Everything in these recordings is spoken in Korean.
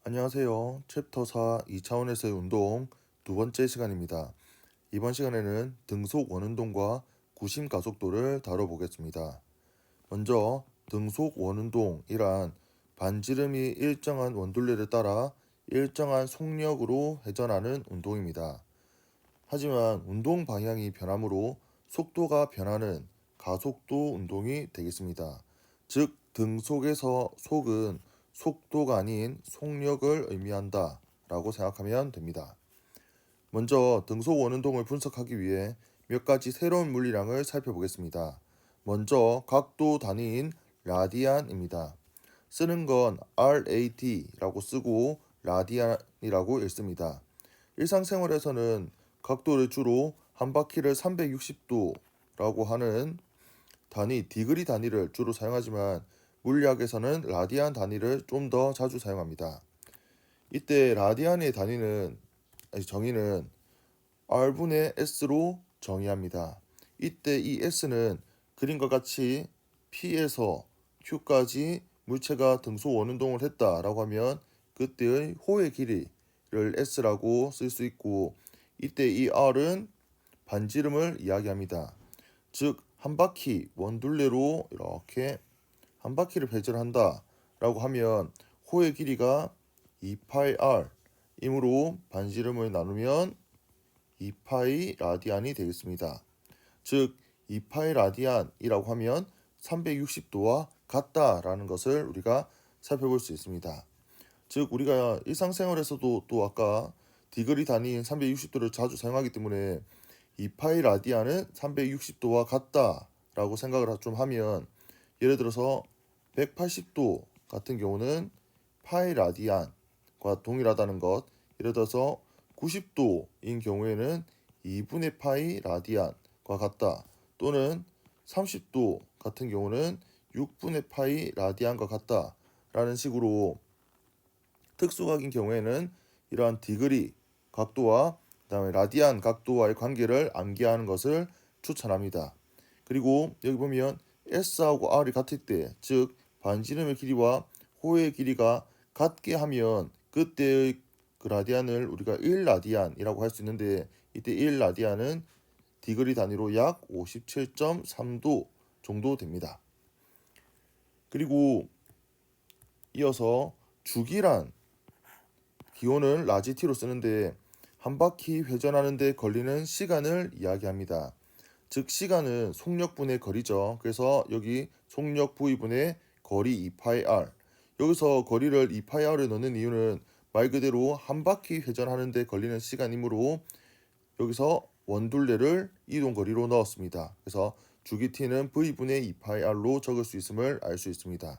안녕하세요. 챕터 4 2차원에서의 운동 두 번째 시간입니다. 이번 시간에는 등속 원운동과 구심 가속도를 다뤄보겠습니다. 먼저 등속 원운동이란 반지름이 일정한 원둘레를 따라 일정한 속력으로 회전하는 운동입니다. 하지만 운동 방향이 변하므로 속도가 변하는 가속도 운동이 되겠습니다. 즉, 등속에서 속은 속도가 아닌 속력을 의미한다 라고 생각하면 됩니다. 먼저 등속 원운동을 분석하기 위해 몇 가지 새로운 물리량을 살펴보겠습니다. 먼저 각도 단위인 라디안입니다. 쓰는 건 RAD라고 쓰고 라디안이라고 읽습니다. 일상생활에서는 각도를 주로 한 바퀴를 360도라고 하는 단위 디그리 단위를 주로 사용하지만 물리학에서는 라디안 단위를 좀 더 자주 사용합니다. 이때 라디안의 정의는 R분의 S로 정의합니다. 이때 이 S는 그림과 같이 P에서 Q까지 물체가 등속 원운동을 했다라고 하면 그때의 호의 길이를 S라고 쓸 수 있고, 이때 이 R은 반지름을 이야기합니다. 즉, 한 바퀴 원둘레로 이렇게 한 바퀴를 회전한다 라고 하면 호의 길이가 2πr 이므로 반지름을 나누면 2파이 라디안이 되겠습니다. 즉, 2파이 라디안이라고 하면 360도와 같다라는 것을 우리가 살펴볼 수 있습니다. 즉, 우리가 일상생활에서도 또 아까 디그리 단위인 360도를 자주 사용하기 때문에 2파이 라디안은 360도와 같다라고 생각을 좀 하면, 예를 들어서 180도 같은 경우는 파이 라디안과 동일하다는 것, 예를 들어서 90도인 경우에는 2분의 파이 라디안과 같다, 또는 30도 같은 경우는 6분의 파이 라디안과 같다 라는 식으로 특수각인 경우에는 이러한 디그리 각도와 그다음에 라디안 각도와의 관계를 암기하는 것을 추천합니다. 그리고 여기 보면 S하고 R이 같을 때, 즉 반지름의 길이와 호의 길이가 같게 하면 그때의 그 라디안을 우리가 1라디안이라고 할 수 있는데, 이때 1라디안은 디그리 단위로 약 57.3도 정도 됩니다. 그리고 이어서 주기란 기호는 라지 T로 쓰는데 한 바퀴 회전하는 데 걸리는 시간을 이야기합니다. 즉, 시간은 속력분의 거리죠. 그래서 여기 속력 V분의 거리 2πr, 여기서 거리를 2πr을 넣는 이유는 말 그대로 한 바퀴 회전하는 데 걸리는 시간이므로 여기서 원둘레를 이동거리로 넣었습니다. 그래서 주기 T는 V분의 2πr로 적을 수 있음을 알 수 있습니다.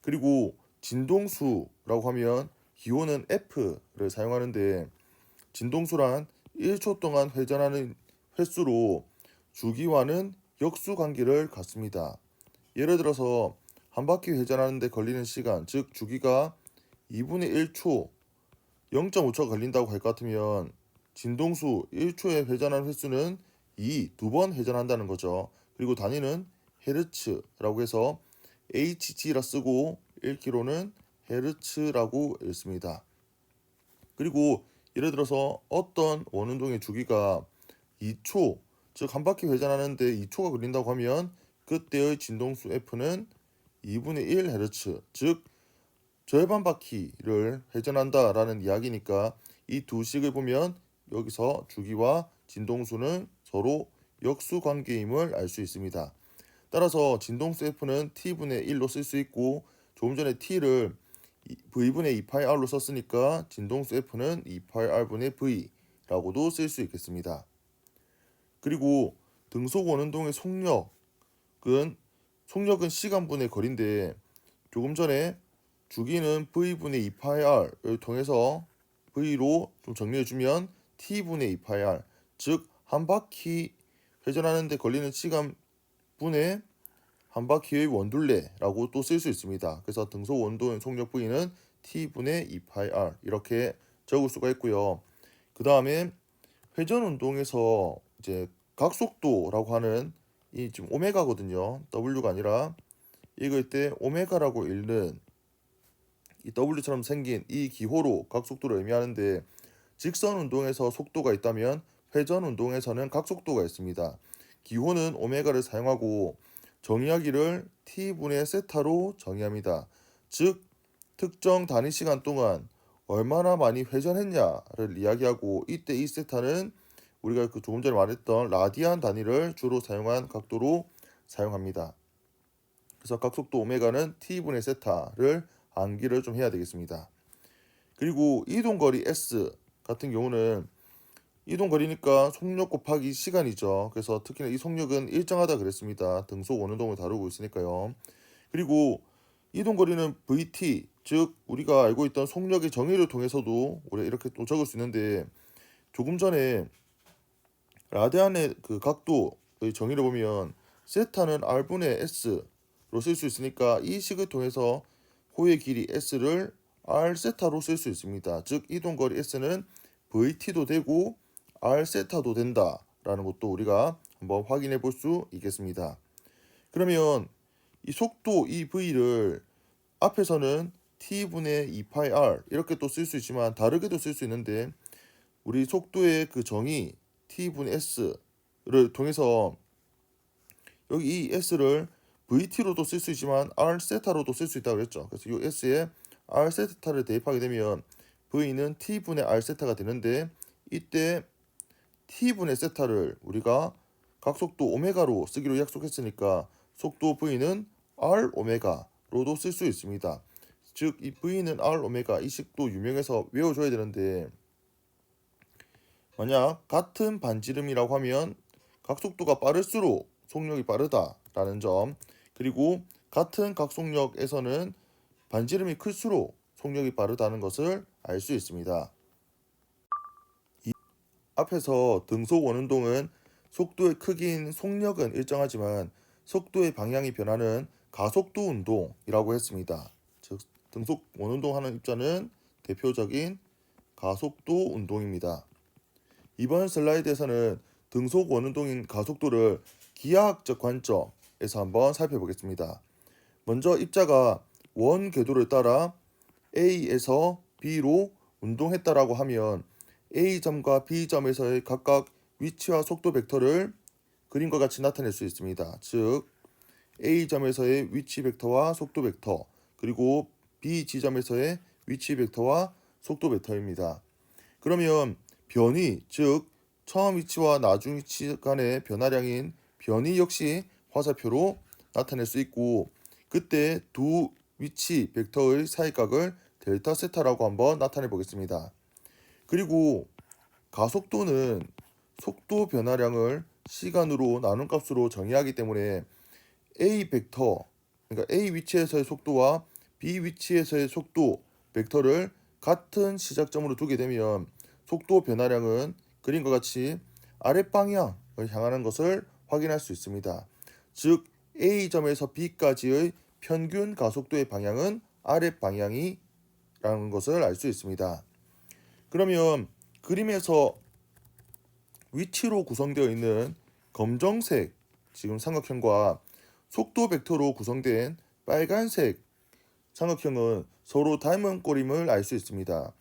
그리고 진동수라고 하면 기호는 F를 사용하는데, 진동수란 1초 동안 회전하는 횟수로 주기와는 역수관계를 갖습니다. 예를 들어서 한 바퀴 회전하는 데 걸리는 시간, 즉 주기가 2분의 1초, 0.5초 걸린다고 할 것 같으면 진동수 1초에 회전하는 횟수는 두 번 회전한다는 거죠. 그리고 단위는 헤르츠라고 해서 Hg라 쓰고 1km는 헤르츠라고 읽습니다. 그리고 예를 들어서 어떤 원운동의 주기가 2초, 즉 한 바퀴 회전하는데 2초가 걸린다고 하면 그때의 진동수 F는 2분의 1Hz, 즉 절반 바퀴를 회전한다라는 이야기니까 이 두 식을 보면 여기서 주기와 진동수는 서로 역수 관계임을 알 수 있습니다. 따라서 진동수 F는 T분의 1로 쓸 수 있고, 조금 전에 T를 V분의 2πr로 썼으니까 진동수 F는 2πr분의 V라고도 쓸 수 있겠습니다. 그리고 등속 원운동의 속력은 시간분의 거리인데, 조금 전에 주기는 V분의 2πr을 통해서 V로 좀 정리해주면 T분의 2πr, 즉 한 바퀴 회전하는 데 걸리는 시간분의 한 바퀴의 원둘레라고 또 쓸 수 있습니다. 그래서 등속 원동의 속력 V는 T분의 2πr 이렇게 적을 수가 있고요. 그 다음에 회전 운동에서 이제 각속도라고 하는 이 지금 오메가거든요. W가 아니라 읽을 때 오메가라고 읽는 이 W처럼 생긴 이 기호로 각속도를 의미하는데 직선 운동에서 속도가 있다면 회전 운동에서는 각속도가 있습니다. 기호는 오메가를 사용하고 정의하기를 t분의 세타로 정의합니다. 즉 특정 단위 시간 동안 얼마나 많이 회전했냐를 이야기하고 이때 이 세타는 우리가 조금 전에 말했던 라디안 단위를 주로 사용한 각도로 사용합니다. 그래서 각속도 오메가는 t분의 세타를 암기를 좀 해야 되겠습니다. 그리고 이동거리 s 같은 경우는 이동거리니까 속력 곱하기 시간이죠. 그래서 특히나 이 속력은 일정하다 그랬습니다. 등속 원운동을 다루고 있으니까요. 그리고 이동거리는 vt, 즉 우리가 알고 있던 속력의 정의를 통해서도 우리가 이렇게 또 적을 수 있는데 조금 전에 라디안의 그 각도의 정의를 보면 세타는 r분의 s로 쓸 수 있으니까 이 식을 통해서 호의 길이 s를 r 세타로 쓸 수 있습니다. 즉 이동거리 s는 vt도 되고 r 세타도 된다라는 것도 우리가 한번 확인해 볼 수 있겠습니다. 그러면 이 속도 이 v를 앞에서는 t분의 2πr 이렇게 또 쓸 수 있지만 다르게도 쓸 수 있는데 우리 속도의 그 정의 t분의 s를 통해서 여기 이 s를 vt로도 쓸 수 있지만 r 세타로도 쓸 수 있다고 그랬죠. 그래서 이 s에 r 세타를 대입하게 되면 v는 t분의 r 세타가 되는데 이때 t분의 세타를 우리가 각속도 오메가로 쓰기로 약속했으니까 속도 v는 r 오메가로도 쓸 수 있습니다. 즉 이 v는 r 오메가 이 식도 유명해서 외워줘야 되는데 만약 같은 반지름이라고 하면 각속도가 빠를수록 속력이 빠르다라는 점, 그리고 같은 각속력에서는 반지름이 클수록 속력이 빠르다는 것을 알 수 있습니다. 앞에서 등속 원운동은 속도의 크기인 속력은 일정하지만 속도의 방향이 변하는 가속도 운동이라고 했습니다. 즉 등속 원운동하는 입자는 대표적인 가속도 운동입니다. 이번 슬라이드에서는 등속 원운동인 가속도를 기하학적 관점에서 한번 살펴보겠습니다. 먼저 입자가 원 궤도를 따라 A에서 B로 운동했다라고 하면 A점과 B점에서의 각각 위치와 속도 벡터를 그림과 같이 나타낼 수 있습니다. 즉 A점에서의 위치 벡터와 속도 벡터, 그리고 B 지점에서의 위치 벡터와 속도 벡터입니다. 그러면 변위, 즉 처음 위치와 나중 위치 간의 변화량인 변위 역시 화살표로 나타낼 수 있고 그때 두 위치 벡터의 사이각을 델타 세타라고 한번 나타내 보겠습니다. 그리고 가속도는 속도 변화량을 시간으로 나눈 값으로 정의하기 때문에 A 벡터, 그러니까 A 위치에서의 속도와 B 위치에서의 속도 벡터를 같은 시작점으로 두게 되면 속도 변화량은 그림과 같이 아랫방향을 향하는 것을 확인할 수 있습니다. 즉 A점에서 B까지의 평균 가속도의 방향은 아랫방향이라는 것을 알 수 있습니다. 그러면 그림에서 위치로 구성되어 있는 검정색 지금 삼각형과 속도 벡터로 구성된 빨간색 삼각형은 서로 닮은 꼴임을 알 수 있습니다.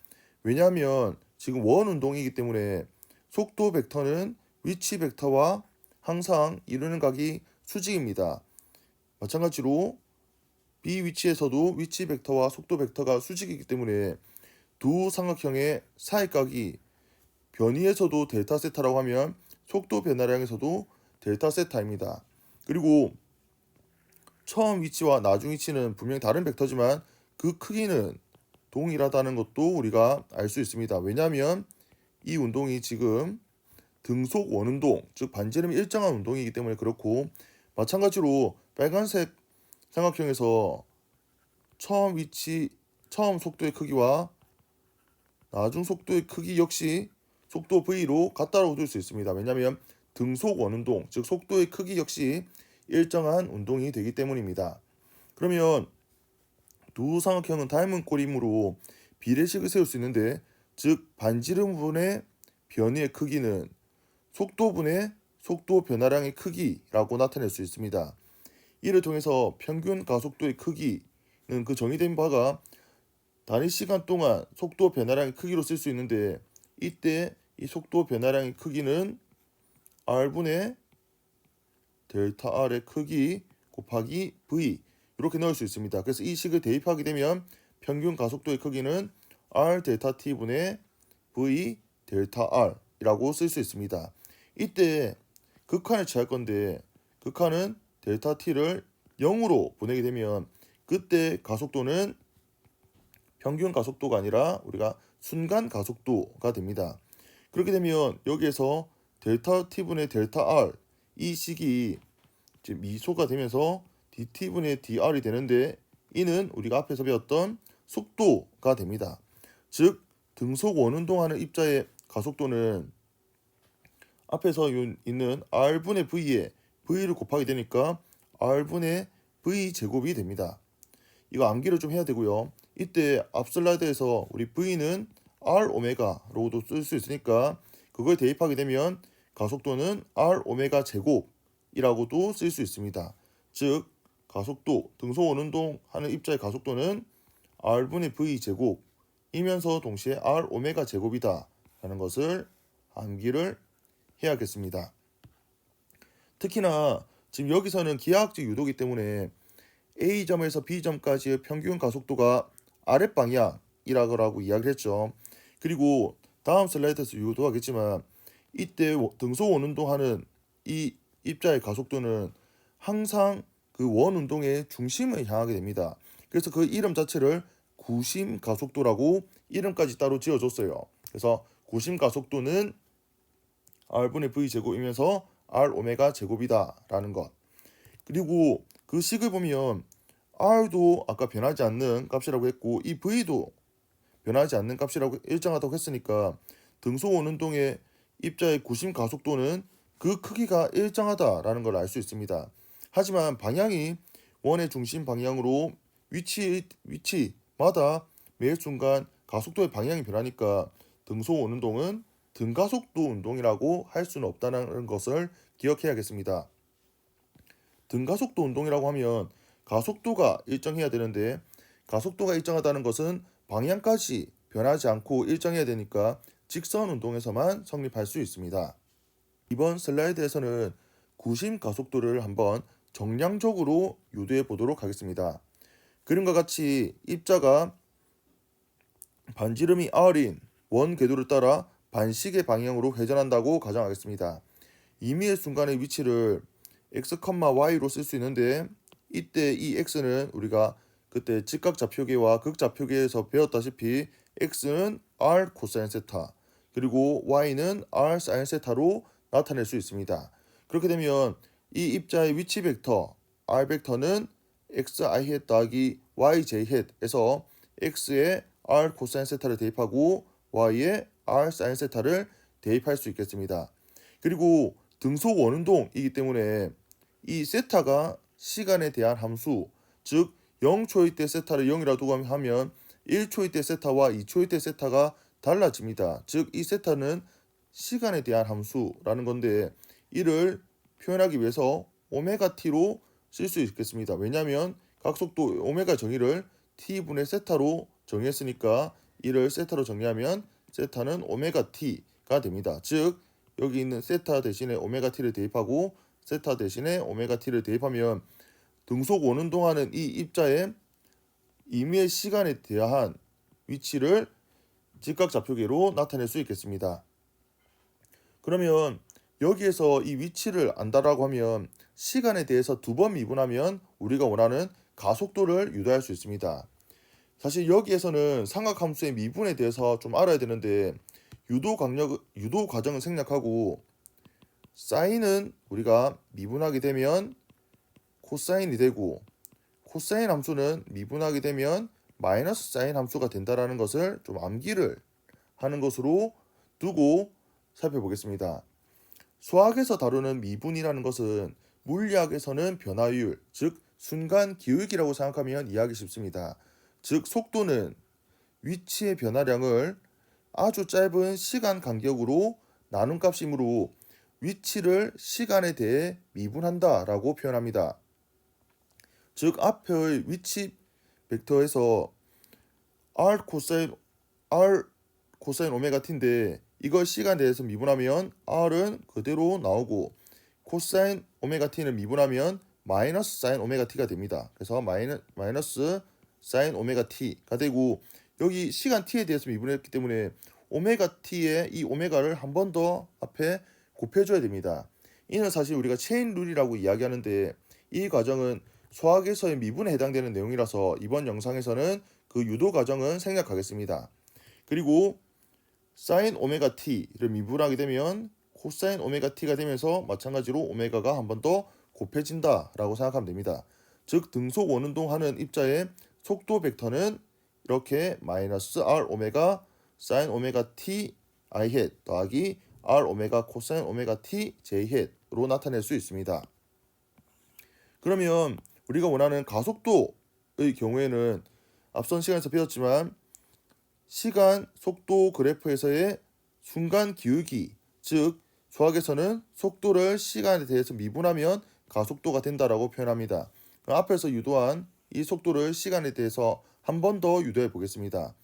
왜냐하면 지금 원 운동이기 때문에 속도 벡터는 위치 벡터와 항상 이루는 각이 수직입니다. 마찬가지로 B 위치에서도 위치 벡터와 속도 벡터가 수직이기 때문에 두 삼각형의 사이각이 변위에서도 델타 세타라고 하면 속도 변화량에서도 델타 세타입니다. 그리고 처음 위치와 나중 위치는 분명히 다른 벡터지만 그 크기는 동일하다는 것도 우리가 알 수 있습니다. 왜냐하면 이 운동이 지금 등속 원운동, 즉 반지름이 일정한 운동이기 때문에 그렇고 마찬가지로 빨간색 삼각형에서 처음 위치, 처음 속도의 크기와 나중 속도의 크기 역시 속도 v로 같다고 둘 수 있습니다. 왜냐하면 등속 원운동, 즉 속도의 크기 역시 일정한 운동이 되기 때문입니다. 그러면 두 삼각형은 닮은 꼴이므로 비례식을 세울 수 있는데 즉 반지름분의 변위의 크기는 속도분의 속도 변화량의 크기라고 나타낼 수 있습니다. 이를 통해서 평균 가속도의 크기는 그 정의된 바가 단위 시간 동안 속도 변화량의 크기로 쓸 수 있는데 이때 이 속도 변화량의 크기는 r분의 델타 r의 크기 곱하기 v 이렇게 넣을 수 있습니다. 그래서 이 식을 대입하게 되면 평균 가속도의 크기는 r 델타 t분의 v 델타 r이라고 쓸 수 있습니다. 이때 극한을 취할 건데 극한은 델타 t를 0으로 보내게 되면 그때 가속도는 평균 가속도가 아니라 우리가 순간 가속도가 됩니다. 그렇게 되면 여기에서 델타 t분의 델타 r 이 식이 이제 미소가 되면서 dt분의 dr이 되는데 이는 우리가 앞에서 배웠던 속도가 됩니다. 즉 등속 원운동하는 입자의 가속도는 앞에서 있는 r분의 v에 v를 곱하게 되니까 r분의 v 제곱이 됩니다. 이거 암기를 좀 해야 되고요. 이때 앞 슬라이드에서 우리 v는 r 오메가로도 쓸 수 있으니까 그걸 대입하게 되면 가속도는 r 오메가 제곱이라고도 쓸 수 있습니다. 즉 가속도 등속 원운동 하는 입자의 가속도는 r분의 v 제곱이면서 동시에 r 오메가 제곱이다 라는 것을 암기를 해야겠습니다. 특히나 지금 여기서는 기하학적 유도이기 때문에 A점에서 B점까지의 평균 가속도가 아랫방향이라고 이야기를 했죠. 그리고 다음 슬라이드에서 유도하겠지만 이때 등속 원운동하는 이 입자의 가속도는 항상 그 원운동의 중심을 향하게 됩니다. 그래서 그 이름 자체를 구심 가속도라고 이름까지 따로 지어줬어요. 그래서 구심 가속도는 r분의 v 제곱이면서 r 오메가 제곱이다 라는 것. 그리고 그 식을 보면 r도 아까 변하지 않는 값이라고 했고 이 v도 변하지 않는 값이라고 일정하다고 했으니까 등속 원운동의 입자의 구심 가속도는 그 크기가 일정하다라는 걸 알 수 있습니다. 하지만 방향이 원의 중심 방향으로 위치마다 매 순간 가속도의 방향이 변하니까 등속 원운동은 등가속도 운동이라고 할 수는 없다는 것을 기억해야겠습니다. 등가속도 운동이라고 하면 가속도가 일정해야 되는데 가속도가 일정하다는 것은 방향까지 변하지 않고 일정해야 되니까 직선 운동에서만 성립할 수 있습니다. 이번 슬라이드에서는 구심 가속도를 한번 정량적으로 유도해 보도록 하겠습니다. 그림과 같이 입자가 반지름이 r인 원 궤도를 따라 반식의 방향으로 회전한다고 가정하겠습니다. 임의의 순간의 위치를 x, y로 쓸 수 있는데 이때 이 x는 우리가 그때 직각좌표계와 극좌표계에서 배웠다시피 x는 r 코사인 세타 그리고 y는 r 사인 세타로 나타낼 수 있습니다. 그렇게 되면 이 입자의 위치 벡터 r 벡터는 xi 햇 더하기 yj 햇에서 x에 r 코사인 세타를 대입하고 y에 r 사인 세타를 대입할 수 있겠습니다. 그리고 등속 원운동이기 때문에 이 세타가 시간에 대한 함수, 즉 0초일 때 세타를 0이라고 두고 하면 1초일 때 세타와 2초일 때 세타가 달라집니다. 즉 이 세타는 시간에 대한 함수라는 건데 이를 표현하기 위해서 오메가 t로 쓸 수 있겠습니다. 왜냐하면 각속도 오메가 정의를 t분의 세타로 정의했으니까 이를 세타로 정리하면 세타는 오메가 t가 됩니다. 즉 여기 있는 세타 대신에 오메가 t를 대입하고 세타 대신에 오메가 t를 대입하면 등속 원운동하는 이 입자의 임의의 시간에 대한 위치를 직각좌표계로 나타낼 수 있겠습니다. 그러면 여기에서 이 위치를 안다라고 하면 시간에 대해서 두 번 미분하면 우리가 원하는 가속도를 유도할 수 있습니다. 사실 여기에서는 삼각함수의 미분에 대해서 좀 알아야 되는데 유도 과정을 생략하고 사인은 우리가 미분하게 되면 코사인이 되고 코사인 함수는 미분하게 되면 마이너스 사인 함수가 된다라는 것을 좀 암기를 하는 것으로 두고 살펴보겠습니다. 수학에서 다루는 미분이라는 것은 물리학에서는 변화율, 즉 순간 기울기라고 생각하면 이해하기 쉽습니다. 즉 속도는 위치의 변화량을 아주 짧은 시간 간격으로 나눈 값이므로 위치를 시간에 대해 미분한다라고 표현합니다. 즉 앞의 위치 벡터에서 R 코사인 오메가 t인데 이걸 시간에 대해서 미분하면 R은 그대로 나오고 코사인 오메가 t는 미분하면 마이너스 사인 오메가 t가 됩니다. 그래서 마이너스 사인 오메가 t가 되고 여기 시간 t에 대해서 미분했기 때문에 오메가 t의 이 오메가를 한 번 더 앞에 곱해줘야 됩니다. 이는 사실 우리가 체인 룰이라고 이야기하는데 이 과정은 수학에서의 미분에 해당되는 내용이라서 이번 영상에서는 그 유도 과정은 생략하겠습니다. 그리고 사인 오메가 t를 미분하게 되면 코사인 오메가 t가 되면서 마찬가지로 오메가가 한 번 더 곱해진다라고 생각하면 됩니다. 즉 등속 원운동 하는 입자의 속도 벡터는 이렇게 마이너스 r 오메가 사인 오메가 t i 헷 더하기 r 오메가 코사인 오메가 t j 헷으로 나타낼 수 있습니다. 그러면 우리가 원하는 가속도의 경우에는 앞선 시간에서 배웠지만 시간 속도 그래프에서의 순간 기울기, 즉 수학에서는 속도를 시간에 대해서 미분하면 가속도가 된다라고 표현합니다. 앞에서 유도한 이 속도를 시간에 대해서 한 번 더 유도해 보겠습니다.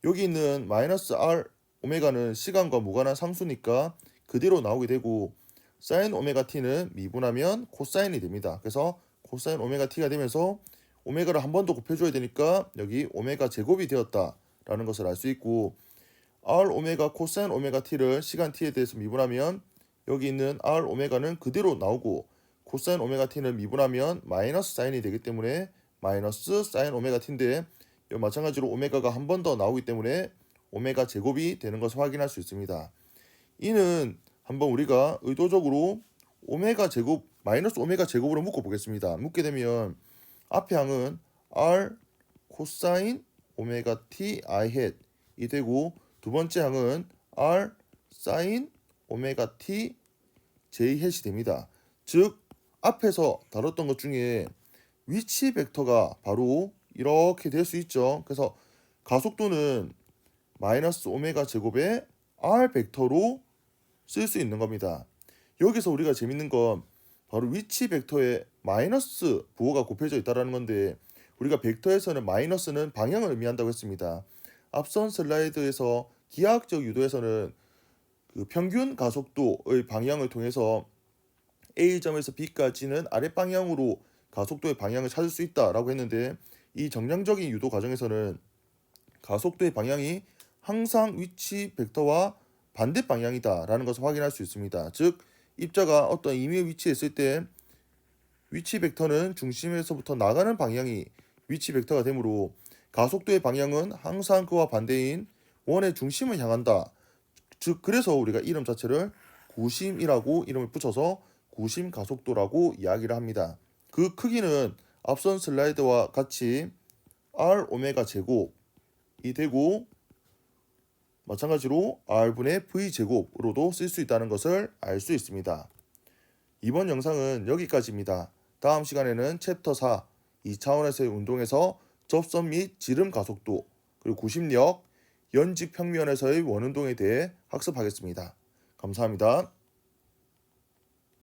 여기 있는 마이너스 r 오메가는 시간과 무관한 상수니까 그대로 나오게 되고 사인 오메가 t는 미분하면 코사인이 됩니다. 그래서 코사인 오메가 t가 되면서 오메가를 한 번 더 곱해줘야 되니까 여기 오메가 제곱이 되었다라는 것을 알 수 있고 r 오메가 코사인 오메가 t를 시간 t에 대해서 미분하면 여기 있는 r 오메가는 그대로 나오고 코사인 오메가 t는 미분하면 마이너스 사인이 되기 때문에 마이너스 사인 오메가 t인데 마찬가지로 오메가가 한 번 더 나오기 때문에 오메가 제곱이 되는 것을 확인할 수 있습니다. 이는 한번 우리가 의도적으로 오메가 제곱 마이너스 오메가 제곱으로 묶어 보겠습니다. 묶게 되면 앞에 항은 r 코사인 오메가 t i 헷이 되고 두 번째 항은 r 사인 오메가 t j 헷이 됩니다. 즉 앞에서 다뤘던 것 중에 위치 벡터가 바로 이렇게 될 수 있죠. 그래서 가속도는 마이너스 오메가 제곱의 r 벡터로 쓸 수 있는 겁니다. 여기서 우리가 재밌는 건 바로 위치 벡터에 마이너스 부호가 곱해져 있다는 건데 우리가 벡터에서는 마이너스는 방향을 의미한다고 했습니다. 앞선 슬라이드에서 기하학적 유도에서는 그 평균 가속도의 방향을 통해서 A점에서 B까지는 아랫 방향으로 가속도의 방향을 찾을 수 있다라고 했는데 이 정량적인 유도 과정에서는 가속도의 방향이 항상 위치 벡터와 반대 방향이다라는 것을 확인할 수 있습니다. 즉 입자가 어떤 임의의 위치에 있을 때 위치 벡터는 중심에서부터 나가는 방향이 위치 벡터가 되므로 가속도의 방향은 항상 그와 반대인 원의 중심을 향한다. 즉 그래서 우리가 이름 자체를 구심이라고 이름을 붙여서 구심 가속도라고 이야기를 합니다. 그 크기는 앞선 슬라이드와 같이 r 오메가 제곱이 되고 마찬가지로 r분의 v 제곱으로도 쓸 수 있다는 것을 알 수 있습니다. 이번 영상은 여기까지입니다. 다음 시간에는 챕터 4 2차원에서의 운동에서 접선 및 지름 가속도 그리고 구심력, 연직 평면에서의 원운동에 대해 학습하겠습니다. 감사합니다.